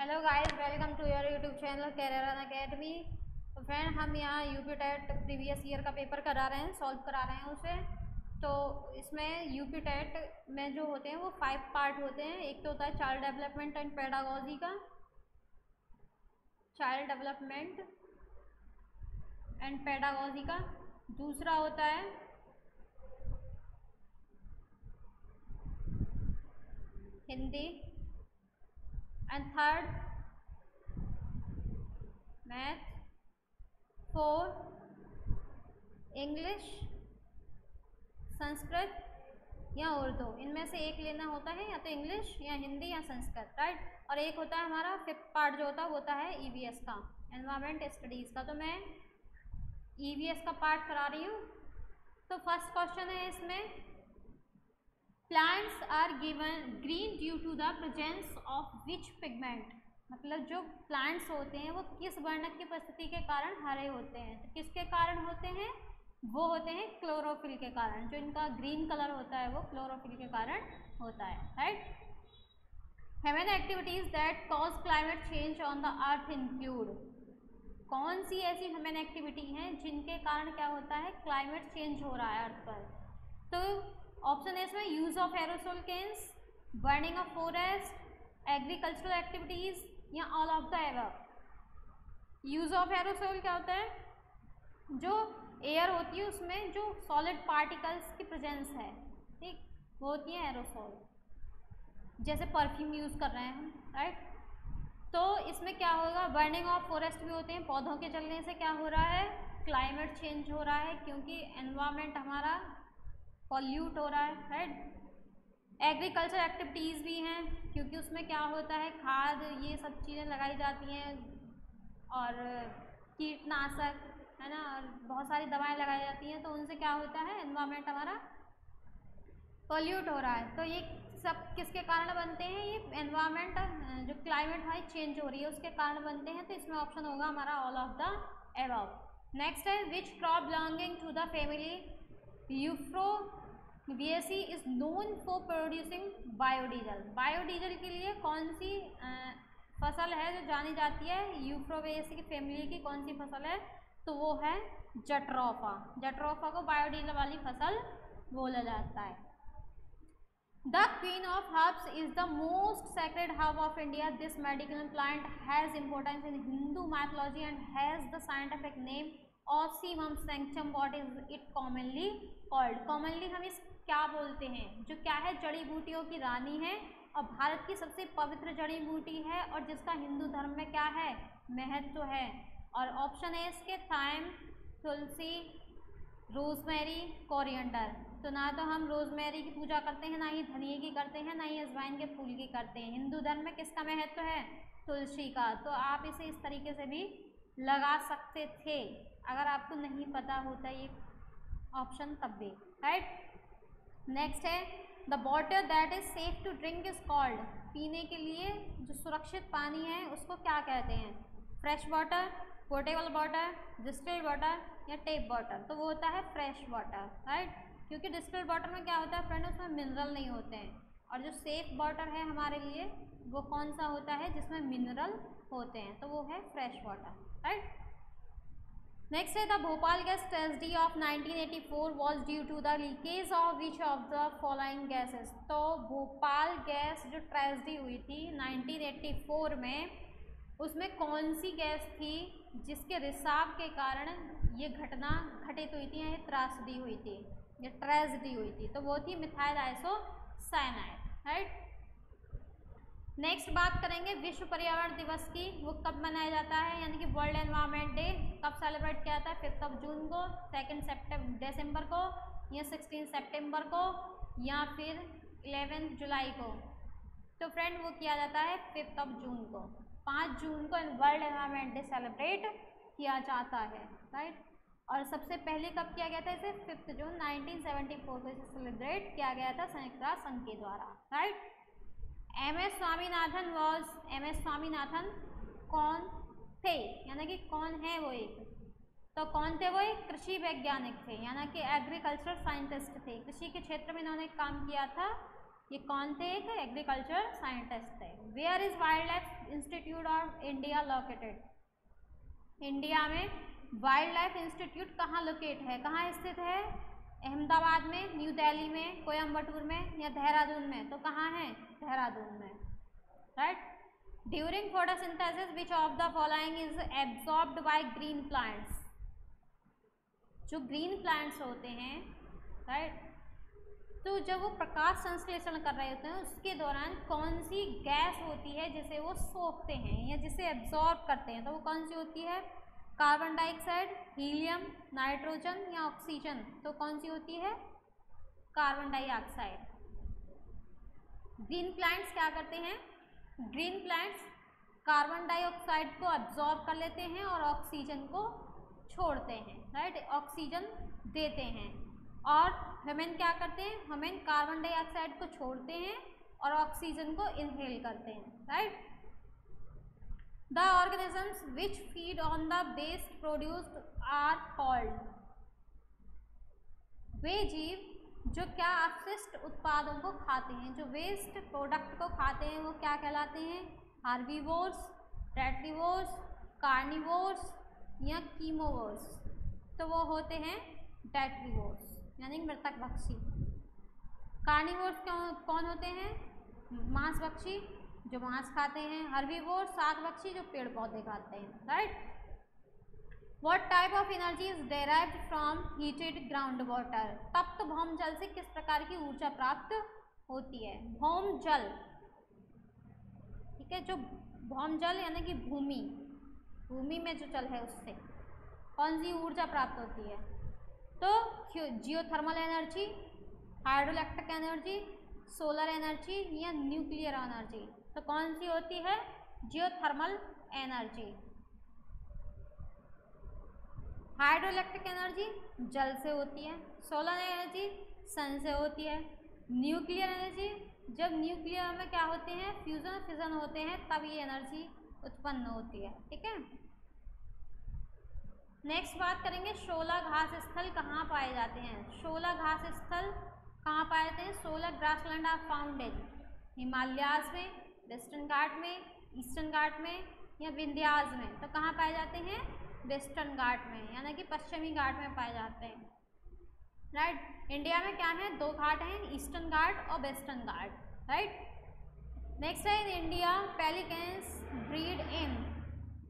Hello guys, welcome to your YouTube channel career academy. तो friend, हम यहाँ UP TET previous year का paper करा रहे हैं, सॉल्व करा रहे हैं उसे। तो इसमें यूपी टेट में जो होते हैं वो 5 पार्ट होते हैं। एक तो होता है चाइल्ड डेवलपमेंट एंड पेडागोजी का, चाइल्ड डेवलपमेंट एंड पेडागोजी का। दूसरा होता है Hindi, and third math, 4 English, Sanskrit या उर्दू। इनमें से एक लेना होता है, या तो इंग्लिश या हिंदी या संस्कृत, राइट। और एक होता है हमारा 5th पार्ट जो होता है वो होता है ईवीएस का, एनवायरमेंट स्टडीज़ का। तो मैं ईवीएस का पार्ट करा रही हूँ। तो फर्स्ट क्वेश्चन है इसमें, plants are given green due to the presence of which pigment. मतलब जो प्लांट्स होते हैं वो किस वर्णक की उपस्थिति के कारण हरे होते हैं। तो किसके कारण होते हैं? वो होते हैं क्लोरोफिल के कारण। जो इनका ग्रीन कलर होता है वो क्लोरोफिल के कारण होता है, right. Human activities that cause climate change on the earth include. कौन सी ऐसी ह्यूमन एक्टिविटी हैं जिनके कारण क्या होता है, क्लाइमेट चेंज हो रहा है अर्थ पर। तो ऑप्शन है इसमें use of aerosol cans, burning of forest, agricultural activities या all of the above. Use of aerosol क्या होता है? जो एयर होती है उसमें जो सॉलिड पार्टिकल्स की प्रेजेंस है, ठीक, वो होती है एरोसोल। जैसे परफ्यूम यूज़ कर रहे हैं हम, राइट। तो इसमें क्या होगा, बर्निंग ऑफ फॉरेस्ट भी होते हैं। पौधों के जलने से क्या हो रहा है, क्लाइमेट चेंज हो रहा है, क्योंकि एनवायरनमेंट हमारा पॉल्यूट हो रहा है, राइट। एग्रीकल्चर एक्टिविटीज़ भी हैं, क्योंकि उसमें क्या होता है, खाद ये सब चीज़ें लगाई जाती हैं और कीटनाशक, है ना, और बहुत सारी दवाएं लगाई जाती हैं। तो उनसे क्या होता है, एनवायरनमेंट हमारा पॉल्यूट हो रहा है। तो ये सब किसके कारण बनते हैं? ये एनवायरनमेंट, जो क्लाइमेट हमारी चेंज हो रही है उसके कारण बनते हैं। तो इसमें ऑप्शन होगा हमारा all of the above. Next है, which crop belonging to the family euphorbiaceae is known for producing biodiesel. Biodiesel के लिए कौन सी फसल है जो जानी जाती है? यूफ्रोबिएसी की फैमिली की कौन सी फसल है? तो वो है जट्रोफा। जट्रोफा को बायोडीजल वाली फसल बोला जाता है। The queen of herbs is the most sacred herb of India. This medicinal plant has importance in Hindu mythology and has the scientific name Ocimum sanctum. What is it commonly called? Commonly हम इस क्या बोलते हैं? जो क्या है, जड़ी बूटियों की रानी है और भारत की सबसे पवित्र जड़ी बूटी है, और जिसका हिंदू धर्म में क्या है, महत्व है। और ऑप्शन है इसके थाइम, तुलसी, रोजमेरी, कोरिएंडर। तो ना तो हम रोजमेरी की पूजा करते हैं, ना ही धनिए की करते हैं, ना ही अजवाइन के फूल की करते हैं। हिंदू धर्म में किसका महत्व है? तुलसी का। तो आप इसे इस तरीके से भी लगा सकते थे अगर आपको नहीं पता होता ये ऑप्शन तब भी, राइट। नेक्स्ट है, the water that is safe to drink is called. पीने के लिए जो सुरक्षित पानी है उसको क्या कहते हैं? Fresh water, portable water, distilled water या टेप वाटर। तो वो होता है फ्रेश वाटर, राइट। क्योंकि डिस्टिल्ड वाटर में क्या होता है फ्रेंड, उसमें मिनरल नहीं होते हैं। और जो सेफ वाटर है हमारे लिए वो कौन सा होता है, जिसमें मिनरल होते हैं, तो वो है फ्रेश वाटर, राइट। नेक्स्ट है, the Bhopal gas tragedy of 1984 was due to the leakage of which of the following gases. तो भोपाल गैस जो ट्रेजेडी हुई थी 1984 में, उसमें कौन सी गैस थी जिसके रिसाव के कारण ये घटना घटित हुई थी, ये त्रासदी हुई थी, ये ट्रेजेडी हुई थी? तो वो थी मिथाइल आइसोसाइनाइड, राइट। नेक्स्ट बात करेंगे विश्व पर्यावरण दिवस की। वो कब मनाया जाता है, यानी कि वर्ल्ड एनवायरनमेंट डे कब सेलिब्रेट किया जाता है? 5 जून को, 2 दिसंबर को, या 16 सितंबर को, या फिर 11 जुलाई को? तो फ्रेंड वो किया जाता है 5 जून को। 5 जून को वर्ल्ड एनवायरनमेंट डे सेलिब्रेट किया जाता है, राइट। और सबसे पहले कब किया गया था इसे? 5 जून 1974 को इसे सेलिब्रेट किया गया था संयुक्त राष्ट्र संघ के द्वारा, राइट। एम.एस. स्वामीनाथन कौन थे, यानी कि कौन है वो? एक तो कौन थे वो? एक कृषि वैज्ञानिक थे, यानी कि एग्रीकल्चर साइंटिस्ट थे। कृषि के क्षेत्र में इन्होंने काम किया था ये कौन थे? एक एग्रीकल्चर साइंटिस्ट थे। Where is wildlife institute of India located? India में वाइल्ड लाइफ इंस्टीट्यूट कहाँ लोकेट है, कहाँ स्थित है? अहमदाबाद में, न्यू दिल्ली में, कोयम्बटूर में या देहरादून में? तो कहाँ है? देहरादून में, right. During photosynthesis which of the following is absorbed by green plants? जो ग्रीन प्लांट्स होते हैं, राइट, तो जब वो प्रकाश संश्लेषण कर रहे होते हैं उसके दौरान कौन सी गैस होती है जिसे वो सोखते हैं या जिसे एब्जॉर्ब करते हैं? तो वो कौन सी होती है? कार्बन डाइऑक्साइड, हीलियम, नाइट्रोजन या ऑक्सीजन? तो कौन सी होती है? Carbon dioxide. ग्रीन प्लांट्स क्या करते हैं? ग्रीन प्लांट्स कार्बन डाइऑक्साइड को एब्जॉर्ब कर लेते हैं और ऑक्सीजन को छोड़ते हैं, राइट, ऑक्सीजन देते हैं। और ह्यूमन क्या करते हैं? ह्यूमन कार्बन डाइऑक्साइड को छोड़ते हैं और ऑक्सीजन को इनहेल करते हैं, right. The organisms which feed on the waste produced are called? वे जीव जो क्या अपशिष्ट उत्पादों को खाते हैं, जो वेस्ट प्रोडक्ट को खाते हैं, वो क्या कहलाते हैं? हार्बीवोर्स, प्रेटिवोर्स, कार्निवोर्स या कीमोवोर्स? तो वो होते हैं डेट्रीवोर्स, यानी मृतक भक्षी। कार्निवोर्स कौन होते हैं? मांस भक्षी, जो मांस खाते हैं। हर्बीवोर्स शाक भक्षी, जो पेड़ पौधे खाते हैं, right. What type of energy is derived from heated ground water? तप्त भौम जल से किस प्रकार की ऊर्जा प्राप्त होती है? भौम जल, ठीक है, जो भौम जल यानी कि भूमि में जो जल है उससे कौन सी ऊर्जा प्राप्त होती है? तो geothermal energy, hydroelectric energy, solar energy या न्यूक्लियर एनर्जी? तो कौन सी होती है? Geothermal energy. हाइड्रोइलेक्ट्रिक एनर्जी जल से होती है, सोलर एनर्जी सन से होती है, न्यूक्लियर एनर्जी जब न्यूक्लियर में क्या होते हैं? फ्यूजन फिजन होते हैं, तब ये एनर्जी उत्पन्न होती है, ठीक है। नेक्स्ट बात करेंगे, शोला घास स्थल कहाँ पाए जाते हैं? शोला घास स्थल कहाँ पाए जाते हैं? Shola grassland are found in Himalayas में, वेस्टर्न घाट में, ईस्टर्न घाट में या विंध्याज में? तो कहाँ पाए जाते हैं? वेस्टर्न घाट में, यानी कि पश्चिमी घाट में पाए जाते हैं, राइट। इंडिया में क्या है? 2 घाट हैं, ईस्टर्न घाट और वेस्टर्न घाट, राइट। नेक्स्ट है, in India pelicans breed in?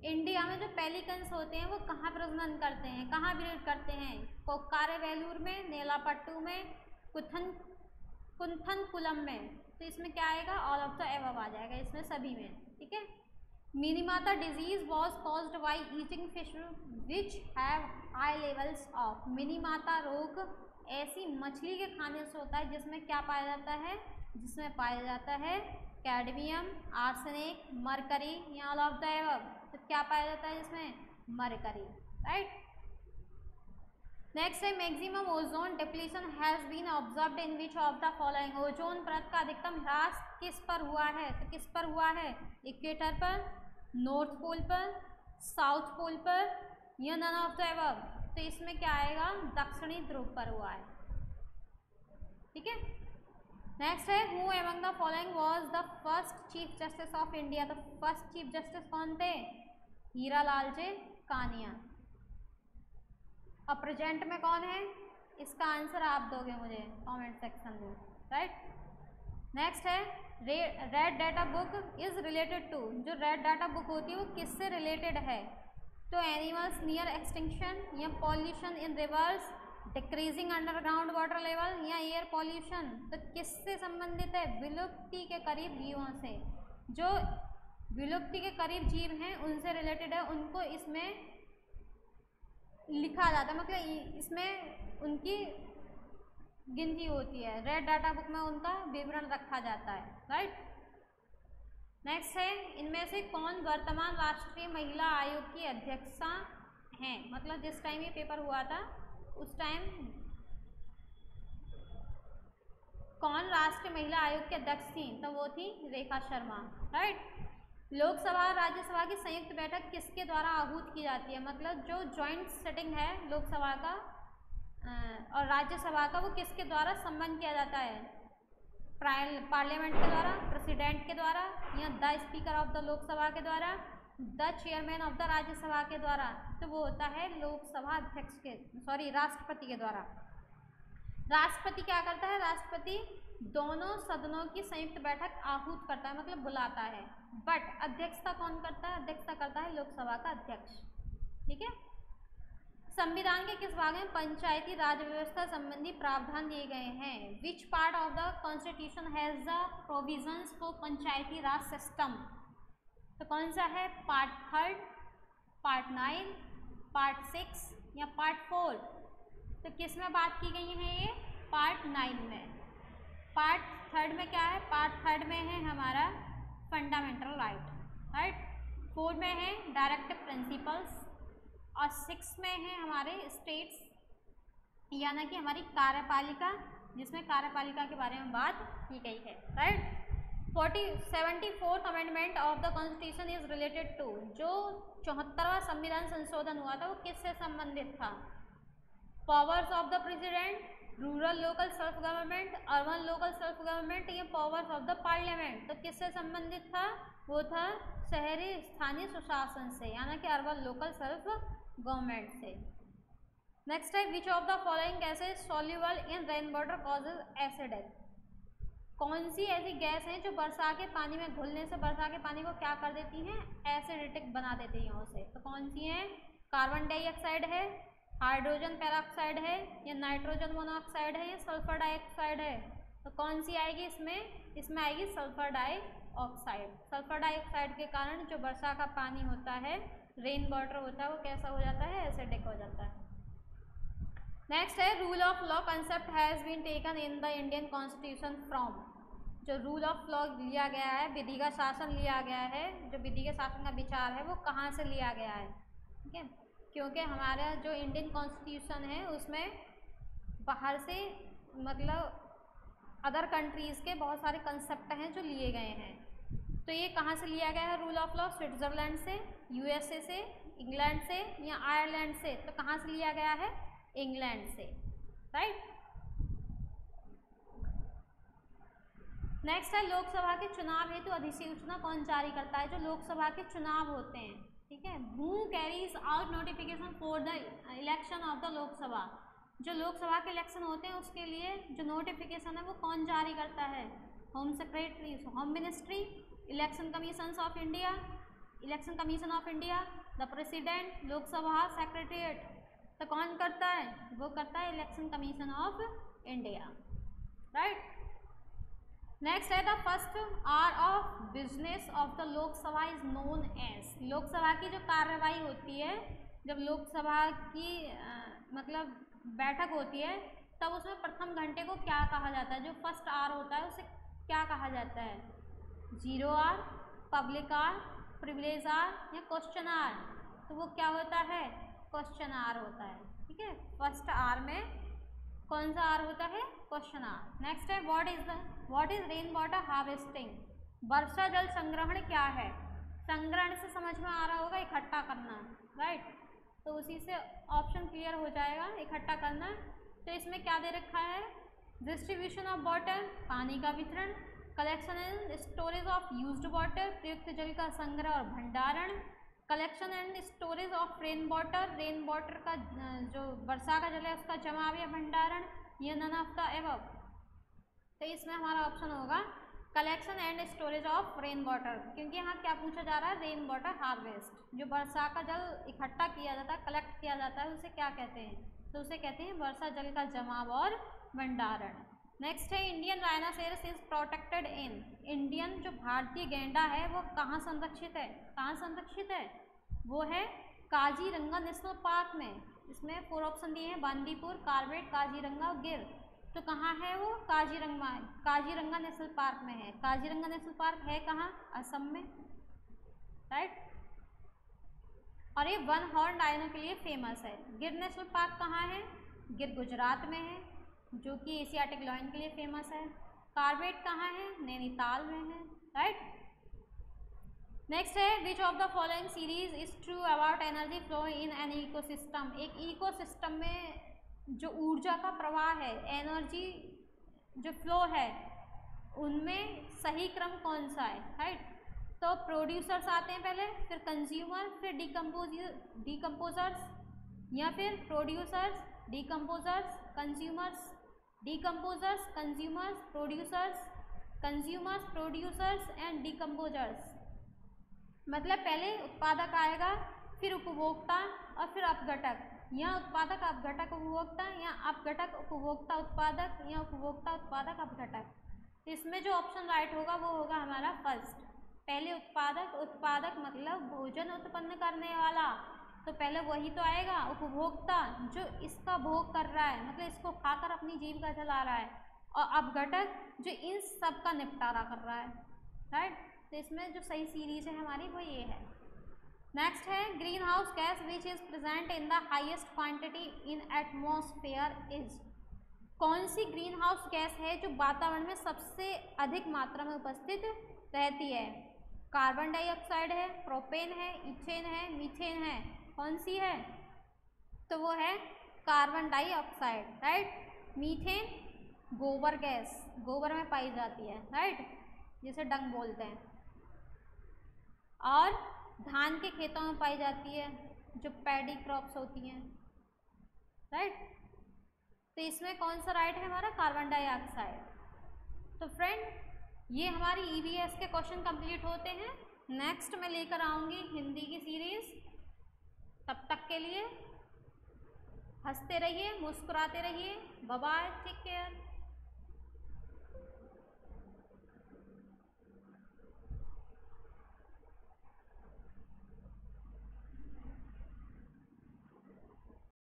India में जो पेलिकन्स होते हैं वो कहाँ प्रजनन करते हैं, कहाँ ब्रीड करते हैं? कोक्कारे वेलूर में, नेलापट्टू में, कुंथनकुलम में? तो इसमें क्या आएगा? ऑल ऑफ द एबव आ जाएगा इसमें सभी में, ठीक है। Minimata disease was caused by eating fish which have high levels of? Minimata रोग ऐसी मछली के खाने से होता है जिसमें क्या पाया जाता है? जिसमें पाया जाता है कैडमियम, आर्सेनिक, मरकरी या ऑल ऑफ द एबव? तो क्या पाया जाता है इसमें? Mercury, right. नेक्स्ट है, maximum ozone depletion has been observed in which of the following? Ozone परत का अधिकतम ह्रास किस पर हुआ है? तो किस पर हुआ है? इक्वेटर पर, नॉर्थ पोल पर, साउथ पोल पर या नन ऑफ द एबव? तो इसमें क्या आएगा? दक्षिणी ध्रुव पर हुआ है, ठीक है। नेक्स्ट है, who among the following was the first chief justice of India? तो फर्स्ट चीफ जस्टिस कौन थे? हीरालाल जे कानिया। और प्रेजेंट में कौन है? इसका आंसर आप दोगे मुझे कमेंट सेक्शन में, राइट। नेक्स्ट है, red data book is related to? जो रेड डाटा बुक होती है वो किससे रिलेटेड है? तो एनिमल्स नियर एक्सटिंक्शन या pollution in rivers, decreasing underground water level या एयर पॉल्यूशन? तो किससे संबंधित है? विलुप्ति के करीब जीवों से। जो विलुप्ति के करीब जीव हैं उनसे रिलेटेड है, उनको इसमें लिखा जाता है, मतलब इसमें उनकी गिनती होती है। रेड डाटा बुक में उनका विवरण रखा जाता है, राइट। नेक्स्ट है, इनमें से कौन वर्तमान राष्ट्रीय महिला आयोग की अध्यक्षा हैं? मतलब जिस टाइम ये पेपर हुआ था उस टाइम कौन राष्ट्रीय महिला आयोग की अध्यक्ष थी? तो वो थी रेखा शर्मा, राइट। लोकसभा और राज्यसभा की संयुक्त बैठक किसके द्वारा आहूत की जाती है? मतलब जो जॉइंट सिटिंग है लोकसभा का और राज्यसभा का, वो किसके द्वारा संपन्न किया जाता है? पार्लियामेंट के द्वारा, प्रेसिडेंट के द्वारा, या the speaker of the Lok Sabha के द्वारा, the chairman of the Rajya Sabha के द्वारा। तो वो होता है लोकसभा अध्यक्ष के, सॉरी, राष्ट्रपति के द्वारा। राष्ट्रपति क्या करता है? राष्ट्रपति दोनों सदनों की संयुक्त बैठक आहूत करता है, मतलब बुलाता है। बट अध्यक्षता कौन करता है? अध्यक्षता करता है लोकसभा का अध्यक्ष। ठीक है। संविधान के किस भाग में पंचायती राज व्यवस्था संबंधी प्रावधान दिए गए हैं? Which part of the constitution has the provisions for Panchayati Raj system? तो कौन सा है? पार्ट 3, पार्ट 9, पार्ट 6 या पार्ट 4? तो किस में बात की गई है ये? पार्ट 9 में। पार्ट 3 में क्या है? पार्ट 3 में है हमारा फंडामेंटल राइट, 4 में है डायरेक्टिव प्रिंसिपल्स, और 6 में है हमारे स्टेट्स, यानी कि हमारी कार्यपालिका, जिसमें कार्यपालिका के बारे में बात की गई है। Right. 74th amendment of the constitution is related to, जो 74वां संविधान संशोधन हुआ था वो किससे संबंधित था? Powers of the president, rural local self government, urban local self government, या पावर्स ऑफ द पार्लियामेंट? तो किससे संबंधित था? वो था शहरी स्थानीय सुशासन से, यानी कि अर्बन लोकल सेल्फ गवर्नमेंट से। नेक्स्ट है, विच of the following gases soluble in rain water causes acid death? कौन सी ऐसी गैस है जो वर्षा के पानी में घुलने से वर्षा के पानी को क्या कर देती हैं? एसिडिक बना देती हैं उसे। तो कौन सी है? कार्बन डाइऑक्साइड है, हाइड्रोजन पेरोक्साइड है, या नाइट्रोजन मोनोऑक्साइड है, या सल्फर डाइऑक्साइड है? तो कौन सी आएगी इसमें? इसमें आएगी सल्फर डाइऑक्साइड। सल्फर डाइऑक्साइड के कारण जो वर्षा का पानी होता है, रेन वाटर होता है, वो कैसा हो जाता है? एसिडिक हो जाता है। नेक्स्ट है, rule of law concept has been taken in the Indian constitution from? जो रूल ऑफ लॉ लिया गया है, विधि का शासन लिया गया है, जो विधि के शासन का विचार है वो कहाँ से लिया गया है? ठीक है, क्योंकि हमारा जो इंडियन कॉन्स्टिट्यूशन है उसमें बाहर से, मतलब अदर कंट्रीज़ के बहुत सारे कंसेप्ट हैं जो लिए गए हैं। तो ये कहाँ से लिया गया है रूल ऑफ लॉ? स्विट्ज़रलैंड से, यूएसए से, इंग्लैंड से, या आयरलैंड से? तो कहाँ से लिया गया है? इंग्लैंड से। राइट। नेक्स्ट है, लोकसभा के चुनाव हेतु अधिसूचना कौन जारी करता है? जो लोकसभा के चुनाव होते हैं, ठीक है, who carries out notification for the election of the Lok Sabha? जो लोकसभा के इलेक्शन होते हैं उसके लिए जो नोटिफिकेशन है वो कौन जारी करता है? Home secretary, home ministry, election commission of India, the president, Lok Sabha secretariat. तो कौन करता है? वो करता है election commission of India. Right. Next है, the first hour of business of the Lok Sabha is known as? Lok Sabha की जो कार्यवाही होती है, जब लोकसभा की मतलब बैठक होती है, तब उसमें प्रथम घंटे को क्या कहा जाता है? जो फर्स्ट आवर होता है उसे क्या कहा जाता है? 0 hour, public hour, privilege hour, या क्वेश्चन आवर? तो वो क्या होता है? क्वेश्चन आवर होता है। ठीक है, फर्स्ट आवर में कौन सा आवर होता है? Question hour. नेक्स्ट है, what is rain water harvesting? वर्षा जल संग्रहण क्या है? संग्रहण से समझ में आ रहा होगा इकट्ठा करना। राइट। तो उसी से ऑप्शन क्लियर हो जाएगा, इकट्ठा करना। तो इसमें क्या दे रखा है? डिस्ट्रीब्यूशन ऑफ वाटर, पानी का वितरण, collection and storage of used water, प्रयुक्त जल का संग्रह और भंडारण, collection and storage of rain water का जो वर्षा का जल है उसका जमाव या भंडारण, ये नन ऑफ द एबव। तो इसमें हमारा ऑप्शन होगा collection and storage of rain water, क्योंकि यहाँ क्या पूछा जा रहा है? Rain water harvest. जो वर्षा का जल इकट्ठा किया जाता है, कलेक्ट किया जाता है, उसे क्या कहते हैं? तो उसे कहते हैं वर्षा जल का जमाव और भंडारण। नेक्स्ट है, Indian rhinoceros is protected in? Indian जो भारतीय गैंडा है वो कहाँ संरक्षित है? कहाँ संरक्षित है? वो है काजीरंगा नेशनल पार्क में। इसमें 4 ऑप्शन दिए हैं, बांदीपुर, कार्बेट, काजीरंगा और गिर। तो कहाँ है वो? काजीरंगा नेशनल पार्क में है। काजीरंगा नेशनल पार्क है कहाँ? असम में। राइट। और ये 1 हॉर्न राइनो के लिए फेमस है। गिर नेशनल पार्क कहाँ है? गिर गुजरात में है, जो कि एशियाटिक लॉयन के लिए फेमस है। कार्बेट कहाँ है? नैनीताल में है। राइट। नेक्स्ट है, विच of the following series is true about energy flow in an ecosystem? एक इकोसिस्टम में जो ऊर्जा का प्रवाह है, एनर्जी जो फ्लो है, उनमें सही क्रम कौन सा है, राइट। तो प्रोड्यूसर्स आते हैं पहले, फिर कंज्यूमर, फिर डिकम्पोजर्स, या फिर producers, decomposers, consumers, decomposers, consumers, producers and decomposers. मतलब पहले उत्पादक आएगा, फिर उपभोक्ता और फिर अपघटक। या उत्पादक अपघटक उपभोक्ता, या अपघटक उपभोक्ता उत्पादक, या उपभोक्ता उत्पादक अपघटक। तो इसमें जो ऑप्शन राइट होगा वो होगा हमारा फर्स्ट। पहले उत्पादक मतलब भोजन उत्पन्न करने वाला, तो पहले वही तो आएगा। उपभोक्ता जो इसका भोग कर रहा है, मतलब इसको खाकर अपनी जीविका चला रहा है, और अपघटक जो इन सब का निपटारा कर रहा है, राइट। तो इसमें जो सही सीरीज है हमारी वो ये है। नेक्स्ट है green house gas which is present in the highest quantity in atmosphere is. कौन सी ग्रीन हाउस गैस है जो वातावरण में सबसे अधिक मात्रा में उपस्थित रहती है? कार्बन डाइऑक्साइड है, प्रोपेन है, इथेन है, मीथेन है। कौन सी है? तो वो है कार्बन डाइऑक्साइड, राइट। मीथेन गोबर गैस, गोबर में पाई जाती है, राइट, जिसे डंग बोलते हैं, और धान के खेतों में पाई जाती है, जो पैडी क्रॉप्स होती हैं, राइट। तो इसमें कौन सा राइट है हमारा? Carbon dioxide. तो फ्रेंड ये हमारी ईवीएस के क्वेश्चन कंप्लीट होते हैं। नेक्स्ट मैं लेकर आऊँगी हिंदी की सीरीज़। तब तक के लिए हंसते रहिए, मुस्कुराते रहिए। Bye bye, take care.